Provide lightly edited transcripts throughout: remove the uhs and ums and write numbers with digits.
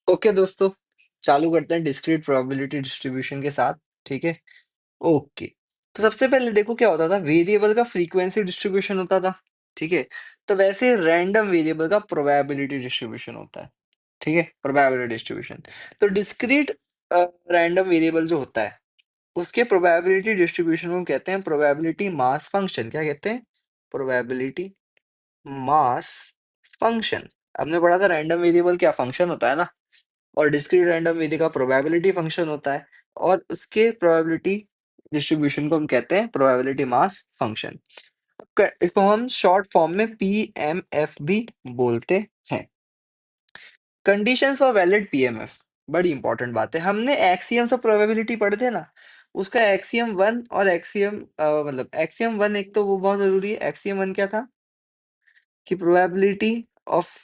Okay दोस्तों, चालू करते हैं डिस्क्रीट प्रोबेबिलिटी डिस्ट्रीब्यूशन के साथ, ठीक है? ओके, तो सबसे पहले देखो क्या होता था, वेरिएबल का फ्रीक्वेंसी डिस्ट्रीब्यूशन होता था, ठीक है? तो वैसे रैंडम वेरिएबल का प्रोबेबिलिटी डिस्ट्रीब्यूशन होता है, ठीक है? Probability distribution. तो डिस्क्रीट रैंडम वेरिएबल जो होता है, उसके प्रोबेबिलिटी डिस्ट्रीब्यूशन को कहते हैं प्रोबेबिलिटी मास फंक्शन। क्या कहते हैं? Probability mass function. हमने पढ़ा था रैंडम वेरिएबल क्या फंक्शन होता है ना? और डिस्क्रीट रैंडम वेरिएबल का प्रोबेबिलिटी फंक्शन होता है और उसके प्रोबेबिलिटी डिस्ट्रीब्यूशन को हम कहते हैं प्रोबेबिलिटी मास फंक्शन। इसको हम शॉर्ट फॉर्म में पीएमएफ भी बोलते हैं। कंडीशंस फॉर वैलिड पीएमएफ बड़ी इंपॉर्टेंट बात है। हमने एक्सियम्स ऑफ प्रोबेबिलिटी पढ़े थे ना, उसका एक्सियम वन और एक्सियम मतलब एक्सियम वन एक तो वो बहुत जरूरी है। एक्सियम वन क्या था कि probability of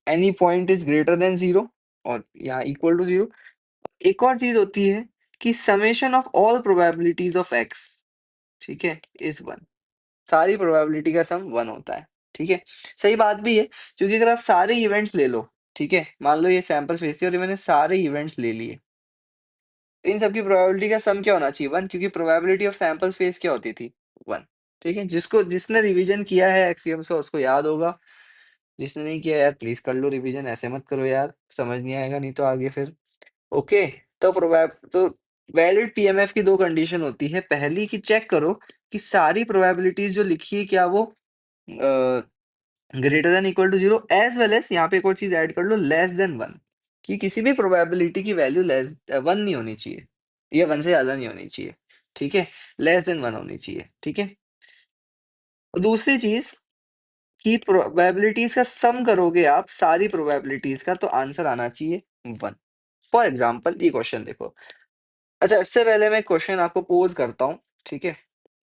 any point is greater than zero और यहाँ इक्वल टू जीरो। एक और चीज होती है कि summation of all probabilities of x, ठीक है, इज वन। सारी प्रोबेबिलिटी का सम वन होता है, ठीक है। सही बात भी है, क्योंकि अगर आप सारे इवेंट्स ले लो, ठीक है, मान लो ये सैंपल स्पेस थी और ये मैंने सारे इवेंट्स ले लिए, तो इन सबकी प्रोबेबिलिटी का सम क्या होना चाहिए? वन, क्योंकि प्रोबेबिलिटी ऑफ सैंपल स्पेस क्या होती थी? वन, ठीक है। जिसने रिवीजन किया है एक्सियम से उसको याद होगा, जिसने नहीं किया यार प्लीज कर लो रिवीजन, ऐसे मत करो यार, समझ नहीं आएगा नहीं तो आगे फिर। ओके, तो वैलिड पीएमएफ की दो कंडीशन होती है। पहली कि चेक करो कि सारी प्रोबेबिलिटीज जो लिखी है क्या वो greater than equal to zero, as well as यहाँ पे एक और चीज ऐड कर लो, लेस देन वन, कि किसी भी प्रोबेबिलिटी की वैल्यू लेस वन नहीं होनी चाहिए या वन से ज्यादा नहीं होनी चाहिए, ठीक है, लेस देन वन होनी चाहिए, ठीक है। और दूसरी चीज कि प्रोबेबिलिटीज का सम करोगे आप सारी प्रोबेबिलिटीज का, तो आंसर आना चाहिए वन। फॉर एग्जाम्पल ये क्वेश्चन देखो। अच्छा, इससे पहले मैं क्वेश्चन आपको पोज करता हूँ, ठीक है।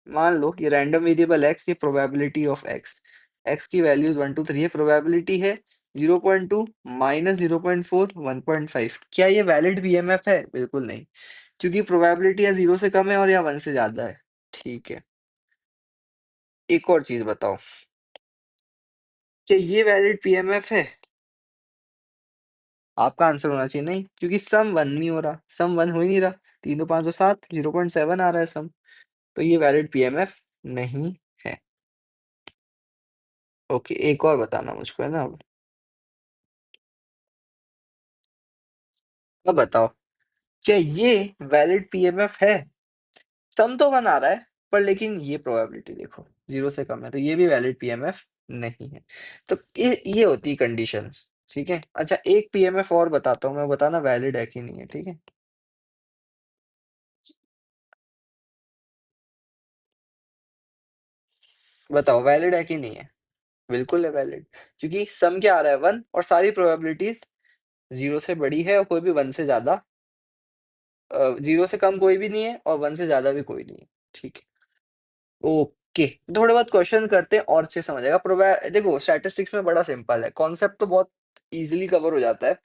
मान लो ये रैंडम वेरिएबल एक्स, ये प्रोबेबिलिटी ऑफ एक्स, एक्स की वैल्यूज 1 2 3 है, प्रोबेबिलिटी है 0.2 माइनस 0.4 1.5। क्या ये वैलिड बीएमएफ है? बिल्कुल नहीं, क्योंकि प्रोबेबिलिटी या जीरो से कम है और या वन से ज्यादा है, ठीक है। एक और चीज बताओ, क्या ये वैलिड पीएमएफ है? आपका आंसर होना चाहिए नहीं, क्योंकि सम वन नहीं हो रहा, सम वन हो ही नहीं रहा। 3 2 5 2 7 0.7 आ रहा है सम, तो ये वैलिड पीएमएफ नहीं है। ओके, एक और बताना मुझको है ना अब बताओ, क्या ये वैलिड पीएमएफ है? सम तो वन आ रहा है, पर लेकिन ये प्रोबेबिलिटी देखो जीरो से कम है, तो ये भी वैलिड पीएमएफ नहीं है। तो ये होती है कंडीशंस, ठीक है। अच्छा, एक पीएमएफ और बताता हूँ मैं, बताना वैलिड है कि नहीं है, ठीक है। बताओ वैलिड है कि नहीं है? बिल्कुल है वैलिड, क्योंकि सम क्या आ रहा है? वन, और सारी प्रोबेबिलिटीज जीरो से बड़ी है और कोई भी वन से ज्यादा, जीरो से कम कोई भी नहीं है और वन से ज्यादा भी कोई नहीं है, ठीक है। ओके, थोड़े बहुत क्वेश्चन करते हैं और अच्छे से समझ आएगा। प्रोबे देखो स्टैटिस्टिक्स में बड़ा सिंपल है, कॉन्सेप्ट तो बहुत इजीली कवर हो जाता है।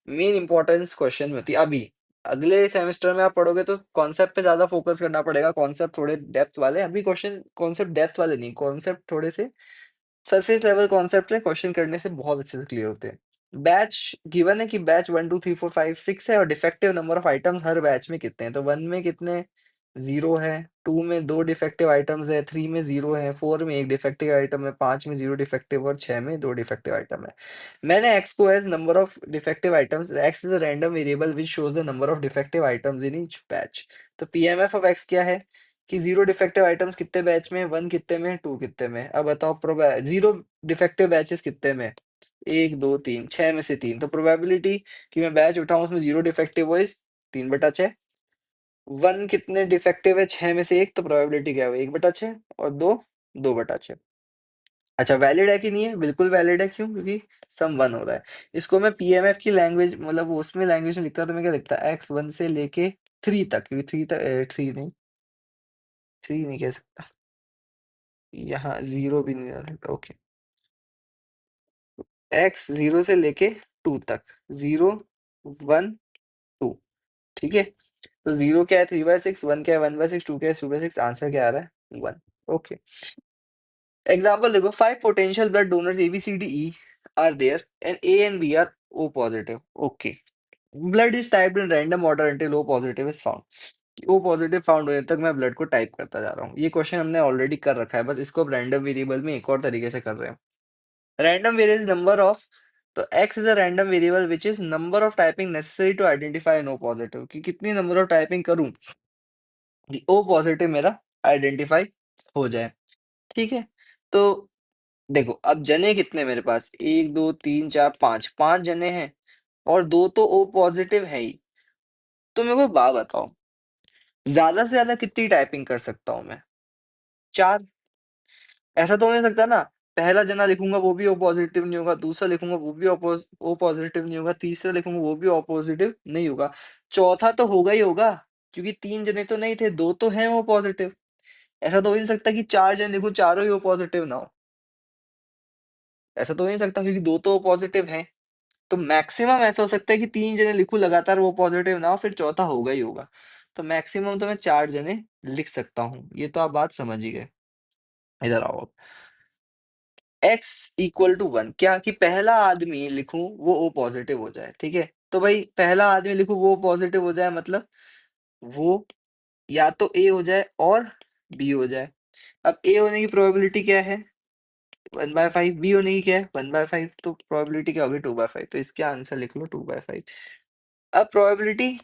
मेन इंपॉर्टेंस क्वेश्चन में होती है। अभी अगले सेमेस्टर में आप पढ़ोगे तो कॉन्सेप्ट पे ज्यादा फोकस करना पड़ेगा, कॉन्सेप्ट थोड़े डेप्थ वाले। अभी क्वेश्चन कॉन्सेप्ट डेप्थ वाले नहीं, कॉन्सेप्ट थोड़े से सरफेस लेवल कॉन्सेप्ट है, क्वेश्चन करने से बहुत अच्छे से क्लियर होते हैं। बैच गिवन है कि बैच 1 2 3 4 5 6 है और defective number of items her batch में कितने हैं? तो वन में कितने? जीरो है, टू में दो डिफेक्टिव आइटम्स है, थ्री में जीरो है, फोर में एक डिफेक्टिव आइटम है, पांच में जीरो डिफेक्टिव और छह में दो डिफेक्टिव आइटम है। मैंने एक्स को as number of defective items, X is a random variable which shows the number of defective items in each batch. तो पीएमएफ ऑफ एक्स क्या है कि जीरो डिफेक्टिव आइटम्स कितने बैच में, वन कितने में, टू कितने में। अब बताओ जीरो डिफेक्टिव बैचेस कितने में? एक दो तीन, छह में से तीन, तो प्रोबेबिलिटी कि मैं बैच उठाऊं उसमें जीरो डिफेक्टिव हो इस 3/6। वन कितने डिफेक्टिव है? छह में से एक, तो प्रोबेबिलिटी क्या है? 1/6 और दो, 2/6। अच्छा, वैलिड है कि नहीं है? बिल्कुल वैलिड है, क्यों? क्योंकि सम वन हो रहा है। इसको मैं पीएमएफ की लैंग्वेज मतलब उसमें लैंग्वेज में लिखता तो मैं क्या लिखता, एक्स वन से लेके थ्री तक, क्योंकि थ्री तक थ्री नहीं, थ्री नहीं कह सकता, यहाँ जीरो भी नहीं डाल सकता। ओके, एक्स जीरो से लेके टू तक, जीरो वन टू, ठीक है। तो जीरो क्या है? 3/6, वन क्या है? 1/6, टू क्या है? 2/6, आंसर क्या आ रहा है? वन। ओके, एग्जाम्पल देखो, 5 potential blood donors A B C D E are there and A and B are O positive, okay. Blood is typed in random order until O positive is found. O positive found होने तक मैं blood को type करता जा रहा हूँ। ये question हमने ऑलरेडी कर रखा है, बस इसको अब रैंडम वेरिएबल में एक और तरीके से कर रहे हैं। रैंडम वेरिएबल नंबर ऑफ, तो X is a random variable which is number of typing necessary to identify no positive, कि कितनी नंबर ऑफ टाइपिंग करूं कि ओ पॉजिटिव मेरा आइडेंटिफाई हो जाए। ठीक है, तो देखो अब जने कितने मेरे पास, एक दो तीन चार पांच, पांच जने हैं और दो तो ओ पॉजिटिव है ही। तो मेरे को एक बात बताओ, ज्यादा से ज्यादा कितनी टाइपिंग कर सकता हूँ मैं? चार। ऐसा तो हो नहीं सकता ना, पहला जना लिखूंगा वो भी ओ पॉजिटिव नहीं होगा, दूसरा लिखूंगा वो भी ओ पॉजिटिव नहीं होगा, तीसरा लिखूंगा वो भी ओ पॉजिटिव नहीं होगा, चौथा तो होगा ही होगा, क्योंकि तीन जने तो नहीं थे, दो तो हैं ओ पॉजिटिव। ऐसा तो हो ही नहीं सकता कि चार जने लिखूं चारों ही ओ पॉजिटिव ना हो। ऐसा तो हो ही नहीं सकता, क्योंकि दो तो पॉजिटिव हैं। तो मैक्सिमम ऐसा हो सकता है कि तीन जने लिखूं लगातार वो पॉजिटिव ना हो, फिर चौथा होगा ही होगा। तो मैक्सिमम तो मैं चार जने लिख सकता हूँ, ये तो आप बात समझ ही गए। इधर आओ अब। एक्स इक्वल टू वन, क्या कि पहला आदमी लिखूं वो ओ पॉजिटिव हो जाए, ठीक है। तो भाई पहला आदमी लिखूं वो पॉजिटिव हो जाए, मतलब वो या तो ए हो जाए और बी हो जाए। अब ए होने की प्रोबेबिलिटी क्या है? 1/5। बी होने की क्या है? 1/5। तो प्रोबेबिलिटी क्या होगी? 2/5। तो इसके आंसर लिख लो 2/5। अब प्रोबेबिलिटी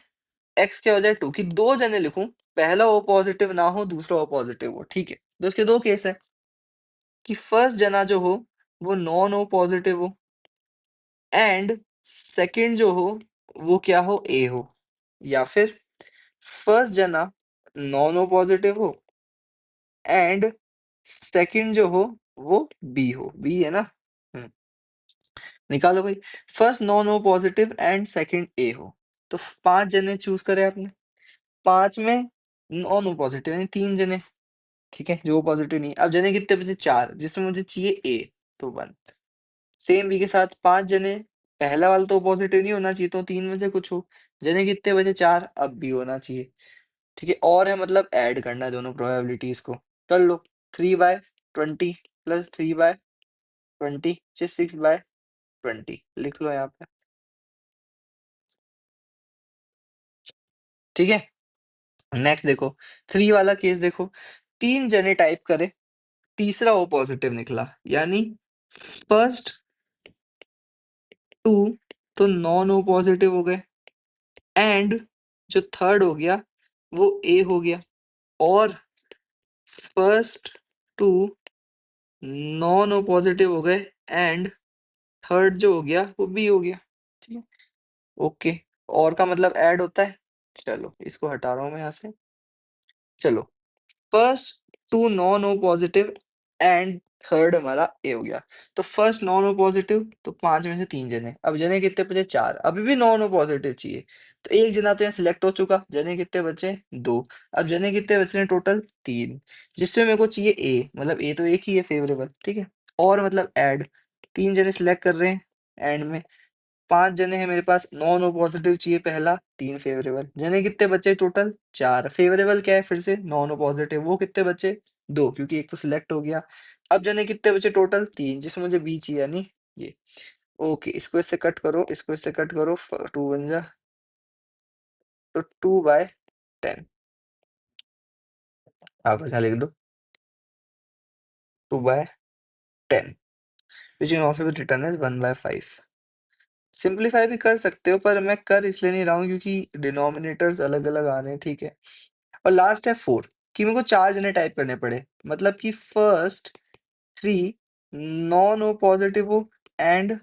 एक्स क्या हो जाए? 2, कि दो जने लिखूं, पहला ओ पॉजिटिव ना हो दूसरा ओ पॉजिटिव हो, ठीक है। तो इसके दो केस है, कि फर्स्ट जना जो हो वो नॉन ओ पॉजिटिव हो, एंड सेकंड जो हो वो क्या हो? ए हो। या फिर फर्स्ट जना नॉन ओ पॉजिटिव हो एंड सेकंड जो हो वो बी हो। बी है ना? हम्म, निकालो भाई। First non O positive and second A हो, तो पांच जने चूज करे आपने, पांच में नॉन ओ पॉजिटिव यानी तीन जने, ठीक है, जो पॉजिटिव नहीं। अब जने कितने बचे? चार, जिसमें मुझे चाहिए ए, तो वन। सेम बी के साथ पांच जने, पहला वाला तो पॉजिटिव नहीं होना चाहिए, तो तीन में से कुछ हो। जने कितने बचे? चार, अब बी होना चाहिए, ठीक है। और है मतलब ऐड करना है दोनों प्रोबेबिलिटीज को। कर लो। 3/20 प्लस 3/20 6/20 लिख लो यहाँ पे, ठीक है। नेक्स्ट देखो, थ्री वाला केस देखो, तीन जने टाइप करे, तीसरा वो पॉजिटिव निकला, यानी फर्स्ट टू तो नॉन ओ पॉजिटिव हो गए, एंड जो थर्ड हो गया वो ए हो गया, और first two non O positive हो गए, एंड थर्ड जो हो गया वो बी हो गया, ठीक है। ओके, और का मतलब ऐड होता है। चलो इसको हटा रहा हूँ मैं यहाँ से। चलो, first two non O positive and third हमारा ए हो गया। तो फर्स्ट नॉन ओ पॉजिटिव, तो पांच में से तीन जने, अब जने कितने बचे? चार, अभी भी नॉन ओ पॉजिटिव चाहिए। तो एक जना तो यहाँ सिलेक्ट हो चुका, जने कितने बचे? दो। अब जने कितने बचे हैं? टोटल तीन, जिसमें मेरे को चाहिए ए, मतलब ए तो एक ही है फेवरेबल, ठीक है। और मतलब ऐड, तीन जने सिलेक्ट कर रहे हैं एंड में, पांच जने हैं मेरे पास, नॉन ओ पॉजिटिव चाहिए पहला, तीन फेवरेबल। जने कितने बचे? टोटल चार। फेवरेबल क्या है? फिर से नॉन ओ पॉजिटिव, वो कितने बचे? दो, क्योंकि एक तो सिलेक्ट हो गया। अब जने कितने बचे? टोटल तीन, जिसमें मुझे बी चाहिए, यानी ये। ओके, इसको इससे कट करो, इसको इससे कट करो, टू बन जा, तो 2/10। आप ऐसा लिख दो, 2/10, which can also be written as 1/5। Simplify भी कर सकते हो, पर मैं कर इसलिए नहीं रहा हूँ क्योंकि डिनोमिनेटर्स अलग अलग आ रहे हैं, ठीक है। और लास्ट है फोर, कि मेरे को चार जने टाइप करने पड़े, मतलब कि first three non O positive हो, एंड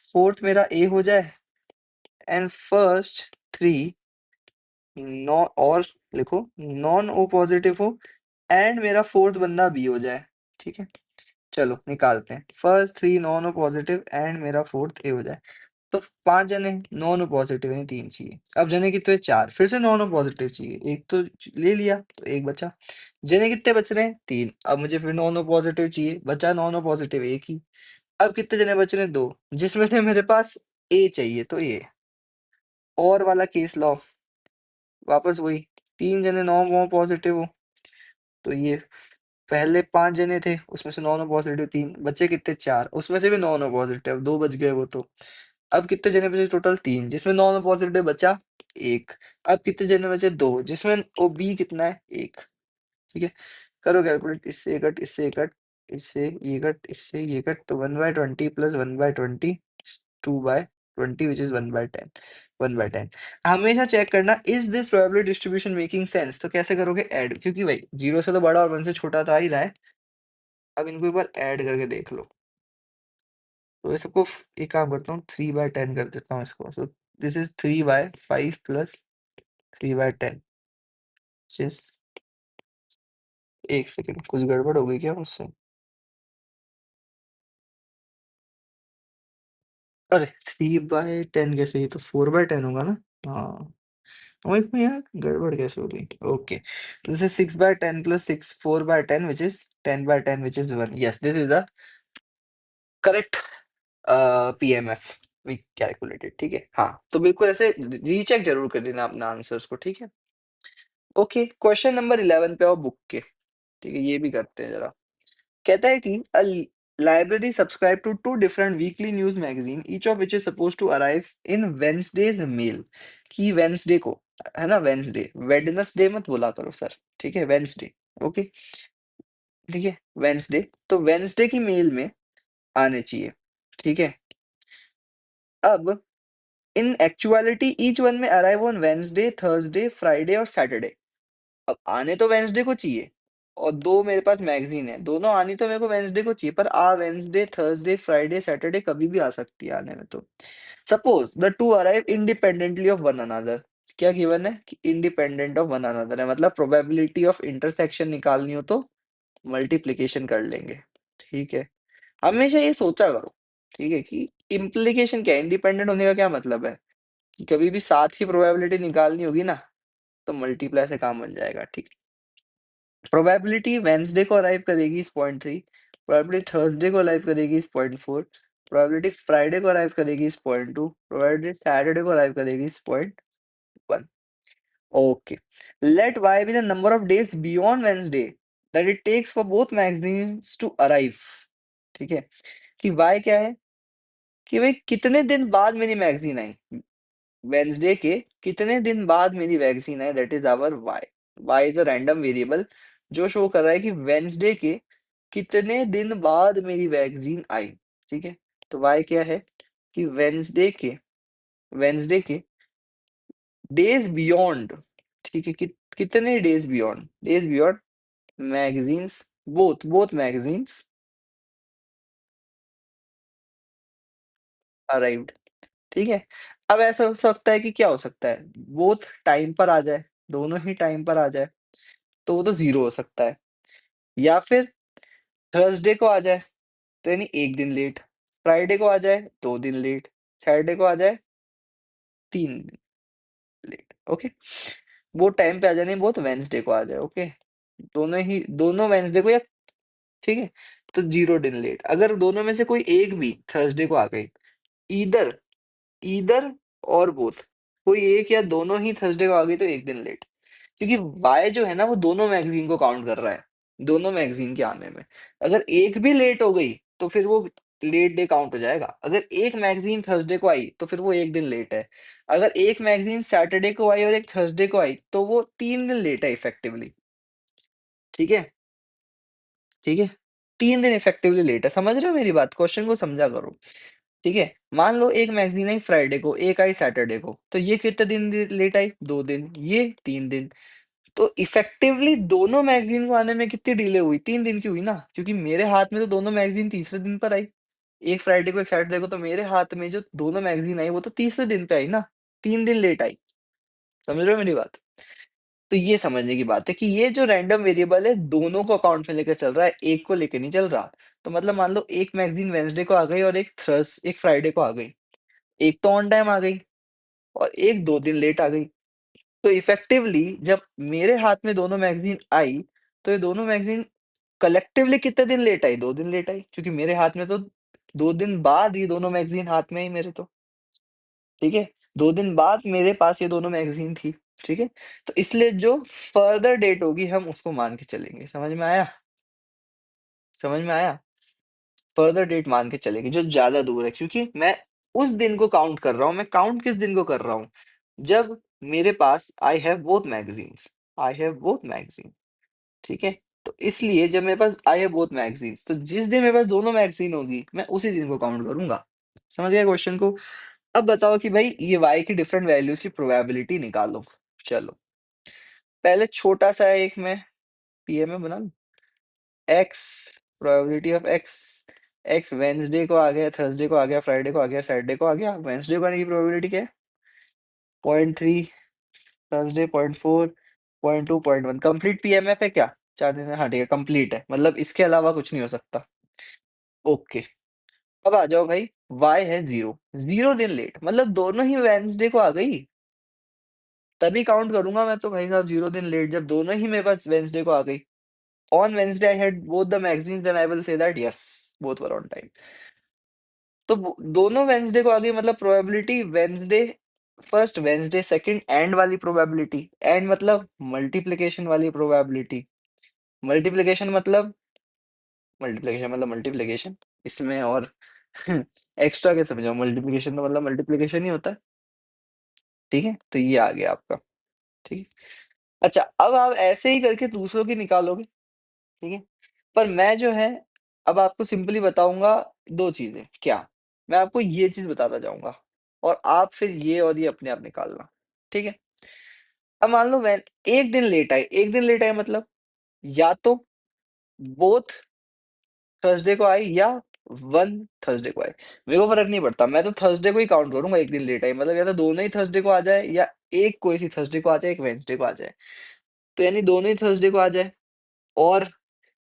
फोर्थ मेरा ए हो जाए, एंड फर्स्ट थ्री नॉन, और लिखो नॉन ओ पॉजिटिव हो, एंड मेरा फोर्थ बंदा बी हो जाए, ठीक है। चलो निकालते हैं, first three non O positive and मेरा फोर्थ ए हो जाए। तो पांच जने नॉन पॉजिटिव यानी तीन चाहिए। अब जने कितने? चार, फिर से नॉन पॉजिटिव चाहिए, एक तो ले लिया तो एक बचा। जने कितने बच रहे हैं? तीन, अब मुझे फिर नॉन पॉजिटिव चाहिए, बचा नॉन पॉजिटिव एक ही। अब कितने जने बच रहे हैं? दो, जिसमें से मेरे पास ए चाहिए, तो ये और वाला केस लो, वापस वही, तीन जने नॉन पॉजिटिव हो, तो ये पहले पांच जने थे, उसमें से नॉन पॉजिटिव तीन बच्चे, कितने? चार, उसमें से भी नॉन पॉजिटिव दो बच गए, वो तो अब कितने जने बचे टोटल? 3, जिसमें नॉन पॉजिटिव बचा 1। अब कितने जने बचे? 2, जिसमें ओ बी कितना है? 1। ठीक है, करो कैलकुलेट। इससे ये कट, इससे ये कट, इससे ये कट, इससे ये कट, तो 1/20 प्लस 1/20 2/20 विच इज 1/10। 1/10। हमेशा चेक करना is this probability distribution making sense, तो कैसे करोगे? ऐड, क्योंकि भाई 0 से तो बड़ा और 1 से छोटा तो आ ही रहा है। अब इनको एक बार ऐड करके देख लो। तो ये सबको एक काम करता हूँ, 3/10 कर देता हूँ इसको। सो दिस इज 3/5 प्लस 3/10, जिस, एक सेकेंड, कुछ गड़बड़ हो गई क्या मुझसे? अरे 3/10 कैसे? ये तो 4/10 होगा ना? हाँ, वही तो यार, गड़बड़ कैसे हो गई? Okay, this is 6/10 plus 4/10 which is 10/10 which is 1। Yes, this is a correct PMF we calculated. ठीक है, हाँ, तो बिल्कुल ऐसे रीचेक जरूर कर देना अपना आंसर्स को। ठीक है, ओके, क्वेश्चन नंबर 11 पे आओ बुक के। ठीक है, ये भी करते हैं जरा। कहता है कि a library subscribe to two different weekly news magazine, each of which is supposed to arrive in Wednesday's mail। कि वेंसडे को, है ना, वेंसडे, वेडनेसडे मत बोला करो सर। ठीक है, वेंसडे। ओके, ठीक है, वेंसडे, तो वेंसडे की मेल में आने चाहिए। ठीक है, अब इन एक्चुअलिटी ईच वन में arrive on Wednesday, Thursday, Friday और सैटरडे। अब आने तो वेंसडे को चाहिए, और दो मेरे पास मैगजीन है, दोनों आनी तो मेरे को वेंसडे को चाहिए, पर आ वेंसडे, थर्सडे, फ्राइडे, सैटरडे कभी भी आ सकती है आने में। तो suppose the two arrive independently of one another. क्या गिवन है कि इंडिपेंडेंट ऑफ वन अनदर है, मतलब प्रोबेबिलिटी ऑफ इंटरसेक्शन निकालनी हो तो मल्टीप्लीकेशन कर लेंगे। ठीक है, हमेशा ये सोचा करो। ठीक है, कि इम्प्लीकेशन क्या है, इंडिपेंडेंट होने का क्या मतलब है, कि कभी भी साथ की प्रोबेबिलिटी निकालनी होगी ना, तो मल्टीप्लाई से काम बन जाएगा। ठीक, प्रोबेबिलिटी वेंसडे को अराइव करेगी इस 0.3, प्रोबेबिलिटी थर्सडे को अराइव करेगी इस 0.4, प्रोबेबिलिटी फ्राइडे को अराइव करेगी इस 0.2, प्रोबेबिलिटी सैटरडे को अराइव करेगी इस 0.1। Okay, let y be the number of days beyond Wednesday that it takes for both magazines to arrive। ठीक है, कि y क्या है, कि भाई कितने दिन बाद मेरी मैगजीन आई, वेंसडे के कितने दिन बाद मेरी वैक्सीन है, that is our Y. Y is a random variable जो शो कर रहा है कि वेंसडे के कितने दिन बाद मेरी वैक्सीन आई। ठीक है, तो वाई क्या है, कि वेंसडे के डेज बियॉन्ड। ठीक है, कितने days beyond magazines, both magazines arrived. ठीक है, अब ऐसा हो सकता है कि क्या हो सकता है, बोथ टाइम पर आ जाए, दोनों ही टाइम पर आ जाए, तो वो तो 0 हो सकता है। या फिर थर्सडे को आ जाए, तो यानी 1 दिन लेट, फ्राइडे को आ जाए 2 दिन लेट, सैटरडे को आ जाए 3 दिन लेट। ओके, वो टाइम पे आ जाए, नहीं वो तो वेडनेसडे को आ जाए। ओके, दोनों वेडनेसडे को, या ठीक है, तो 0 दिन लेट। अगर दोनों में से कोई एक भी थर्सडे को आ गई, ईदर ईदर और बोथ, कोई एक या दोनों ही थर्सडे को आ गई, तो 1 दिन लेट। क्योंकि वाई जो है ना, वो दोनों मैगजीन को काउंट कर रहा है, दोनों मैगजीन के आने में। अगर एक भी लेट हो गई तो फिर वो लेट डे काउंट हो जाएगा। अगर एक मैगजीन थर्सडे को आई तो फिर वो 1 दिन लेट है। अगर एक मैगजीन सैटरडे को आई और एक थर्सडे को आई तो वो 3 दिन लेट है इफेक्टिवली। ठीक है, ठीक है, 3 दिन इफेक्टिवली लेट है। समझ रहे हो मेरी बात? क्वेश्चन को समझा करो। ठीक है, मान लो एक मैगजीन आई फ्राइडे को, एक आई सैटरडे को, तो ये कितने दिन लेट आई? 2 दिन, ये 3 दिन। तो इफेक्टिवली दोनों मैगजीन को आने में कितनी डिले हुई? 3 दिन की हुई ना, क्योंकि मेरे हाथ में तो दोनों मैगजीन तीसरे दिन पर आई। एक फ्राइडे को एक सैटरडे को, तो मेरे हाथ में जो दोनों मैगजीन आई वो तो तीसरे दिन पे आई ना, 3 दिन लेट आई। समझ रहे हो मेरी बात? तो ये समझने की बात है कि ये जो रैंडम वेरिएबल है दोनों को अकाउंट में लेकर चल रहा है, एक को लेके नहीं चल रहा। तो मतलब मान लो एक मैगजीन वेंसडे को आ गई और एक फ्राइडे को आ गई, एक तो ऑन टाइम आ गई और एक 2 दिन लेट आ गई। तो इफेक्टिवली जब मेरे हाथ में दोनों मैगजीन आई, तो ये दोनों मैगजीन कलेक्टिवली कितने दिन लेट आई? 2 दिन लेट आई, क्योंकि मेरे हाथ में तो 2 दिन बाद ये दोनों मैगजीन हाथ में आई मेरे तो। ठीक है, 2 दिन बाद मेरे पास ये दोनों मैगजीन थी। ठीक है, तो इसलिए जो फर्दर डेट होगी हम उसको मान के चलेंगे। समझ में आया? समझ में आया? फर्दर डेट मान के चलेंगे जो ज्यादा दूर है, क्योंकि मैं उस दिन को काउंट कर रहा हूँ। मैं काउंट किस दिन को कर रहा हूँ? जब मेरे पास I have both magazines, I have both magazine, ठीक है? तो इसलिए जब मेरे पास आई हैव बोथ मैगज़ीन्स, तो जिस दिन मेरे पास दोनों मैगज़ीन होगी, मैं उसी दिन को काउंट करूँगा। समझ गए क्वेश्चन को? अब बताओ कि भाई ये y की डिफरेंट वैल्यूज़ की प्रोबेबिलिटी निकालो। चलो, पहले छोटा-सा एक मैं पीएमए बना लूँ। x probability of x, x Wednesday को आ गया, थर्सडे को आ गया, फ्राइडे को आ गया, सैटरडे को आ गया। वेडनेसडे को आने की प्रोबेबिलिटी क्या है? 0.3, थर्सडे 0.4, 0.2, 0.1। कंप्लीट पीएमएफ है क्या? 4 दिन में, हाँ ठीक है, कंप्लीट है। मतलब इसके अलावा कुछ नहीं हो सकता। ओके, अब आ जाओ भाई, y है 0, 0 दिन लेट, मतलब दोनों ही वेडनेसडे को आ गई। तभी काउंट करूँगा मैं तो भाई साहब 0 दिन लेट, जब दोनों ही मेरे पास वेडनेसडे को आ गई। On Wednesday, I had both the magazines, then I will say that yes, both were on time. तो दोनों वेंसडे को आ गई, मतलब probability Wednesday first, Wednesday second, and वाली प्रोबेबिलिटी। एंड मतलब मल्टीप्लिकेशन वाली प्रोबेबिलिटी। मल्टीप्लिकेशन मतलब मल्टीप्लिकेशन इसमें और एक्स्ट्रा क्या समझाओ? मल्टीप्लिकेशन तो मतलब मल्टीप्लिकेशन ही होता है। ठीक है, तो ये आ गया आपका। ठीक है, अच्छा अब आप ऐसे ही करके दूसरों की निकालोगे। ठीक है, पर मैं जो है अब आपको सिंपली बताऊंगा दो चीजें। क्या? मैं आपको ये चीज बताता जाऊंगा और आप फिर ये और ये अपने आप निकालना। ठीक है, अब मान लो वैन एक दिन लेट आए, एक दिन लेट आए मतलब या तो बोथ थर्सडे को आई या वन थर्सडे को आए। मेरे को फर्क नहीं पड़ता, मैं तो थर्सडे को ही काउंट करूंगा। एक दिन लेट आई मतलब या तो दोनों ही थर्सडे को आ जाए या एक कोई सी थर्सडे को आ जाए, एक वेंसडे को आ जाए। तो यानी दोनों ही थर्सडे को आ जाए और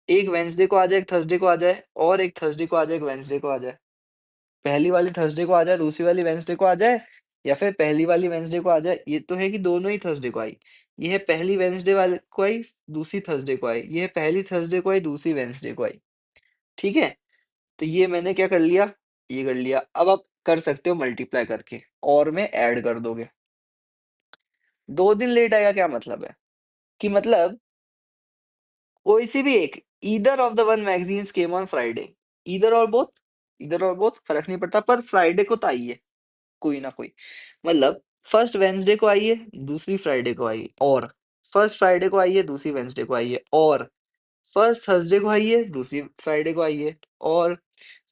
एक वेंसडे को आ जाए, एक थर्सडे को आ जाए और एक थर्सडे को आ जाए, एक वेंसडे को आ जाए। पहली वाली थर्सडे को आ जाए, दूसरी वाली वेंसडे को आ जाए, या फिर पहली वाली वेंसडे को आ जाए। ये तो है कि दोनों ही थर्सडे को आई। ये है पहली वेंसडे वाले को आई, दूसरी थर्सडे को आई। ये है पहली थर्सडे को आई, दूसरी वेंसडे को आई। ठीक है, तो ये मैंने क्या कर लिया? ये कर लिया। अब आप कर सकते हो मल्टीप्लाई करके और में ऐड कर दोगे। 2 दिन लेट आएगा क्या मतलब है? कि मतलब कोई सी भी एक, either of the one magazines came on Friday. Either और बोथ, ईदर और बोथ फर्क नहीं पड़ता, पर फ्राइडे को तो आई है कोई ना कोई। मतलब फर्स्ट वेंसडे को आई है, दूसरी फ्राइडे को आई है, और फर्स्ट फ्राइडे को आई है, दूसरी वेंसडे को आई है, और फर्स्ट थर्सडे को आई है, दूसरी फ्राइडे को आई है, और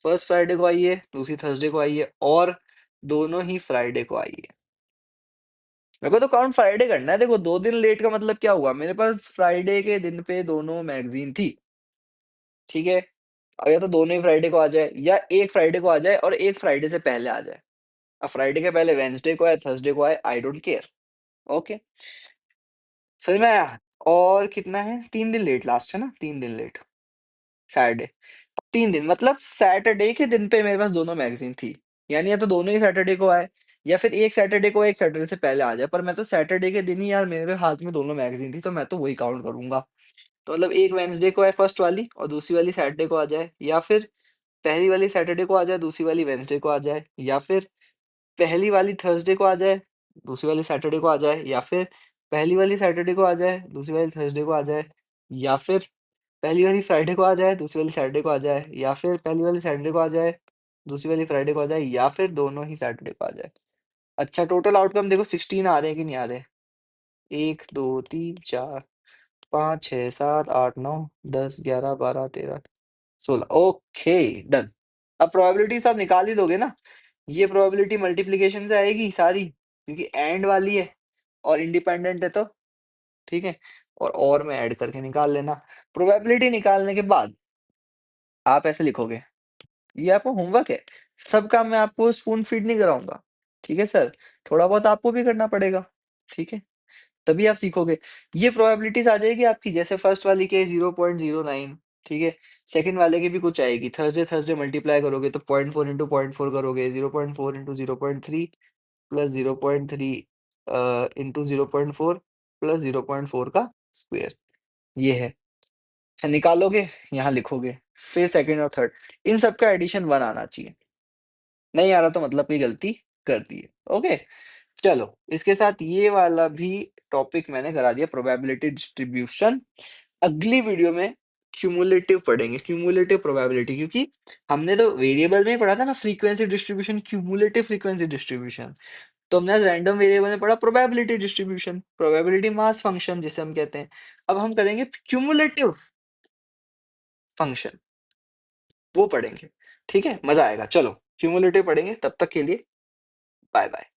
फर्स्ट फ्राइडे को आई है, दूसरी थर्सडे को आई है, और दोनों ही फ्राइडे को आई है। मेरे को तो काउंट फ्राइडे करना है। देखो 2 दिन लेट का मतलब क्या हुआ? मेरे पास फ्राइडे के दिन पे दोनों मैगजीन थी। ठीक है, अब या तो दोनों ही फ्राइडे को आ जाए या एक फ्राइडे को आ जाए और एक फ्राइडे से पहले आ जाए। अब फ्राइडे के पहले वेंसडे को आए, थर्सडे को आए, आई डोंट केयर। ओके, समझ में आया? और कितना है? 3 दिन लेट लास्ट है ना, 3 दिन लेट। सैटरडे, 3 दिन मतलब सैटरडे के दिन पे मेरे पास दोनों मैगजीन थी। यानी या तो दोनों ही सैटरडे को आए या फिर एक सैटरडे को एक सैटरडे से पहले आ जाए। पर मैं तो सैटरडे के दिन ही यार मेरे हाथ में दोनों मैगजीन थी, तो मैं तो वही काउंट करूंगा। तो मतलब एक वेंसडे को आए फर्स्ट वाली और दूसरी वाली सैटरडे को आ जाए, या फिर पहली वाली सैटरडे को आ जाए, दूसरी वाली वेडनेसडे को आ जाए, या फिर पहली वाली थर्सडे को आ जाए, दूसरी वाली सैटरडे को आ जाए, या फिर पहली वाली सैटरडे को आ जाए, दूसरी वाली थर्सडे को आ जाए, या फिर पहली वाली फ्राइडे को आ जाए, दूसरी वाली सैटरडे को आ जाए, या फिर पहली वाली सैटरडे को आ जाए, दूसरी वाली फ्राइडे को आ जाए, या फिर दोनों ही सैटरडे को आ जाए। अच्छा, टोटल आउटकम देखो 16 आ रहे हैं कि नहीं आ रहे? 1, 2, 3, 4, 5, 6, 7, 8, 9, 10, 11, 12, 13, 16। Okay, done. अब प्रोबेबिलिटीज आप निकाल ही दोगे ना। ये प्रोबेबिलिटी मल्टीप्लिकेशन से आएगी सारी, क्योंकि एंड वाली है और इंडिपेंडेंट है तो। ठीक है, और में ऐड करके निकाल लेना। प्रोबेबिलिटी निकालने के बाद आप ऐसे लिखोगे। ये आपका होमवर्क है। सब काम मैं आपको स्पून फीड नहीं कराऊंगा। ठीक है सर, थोड़ा बहुत आपको भी करना पड़ेगा। ठीक है, तभी आप सीखोगे। ये प्रोबेबिलिटीज आ जाएगी आपकी, जैसे फर्स्ट वाली के 0.09। ठीक है, सेकंड वाले की भी कुछ आएगी। थर्सडे थर्सडे मल्टीप्लाई करोगे तो 0.4 इंटू 0.4 करोगे, 0.4 इंटू 0.3 प्लस 0.3 इंटू 0.4 प्लस 0.4 का स्क्वायर। ये है निकालोगे, यहाँ लिखोगे, फिर सेकंड और थर्ड, इन सबका एडिशन 1 आना चाहिए। नहीं आ रहा तो मतलब कोई गलती कर दी है। ओके, चलो इसके साथ ये वाला भी टॉपिक मैंने करा दिया, प्रोबेबिलिटी डिस्ट्रीब्यूशन। अगली वीडियो में क्यूमुलेटिव पढ़ेंगे, क्यूमुलेटिव प्रोबेबिलिटी, क्योंकि हमने तो वेरिएबल में ही पढ़ा था ना frequency distribution, cumulative frequency distribution. तो हमने आज रैंडम वेरिएबल में पढ़ा probability distribution, probability mass function जिसे हम कहते हैं। अब हम करेंगे क्यूमुलेटिव फंक्शन, वो पढ़ेंगे। ठीक है? मज़ा आएगा। चलो क्यूमुलेटिव पढ़ेंगे, तब तक के लिए बाय-बाय।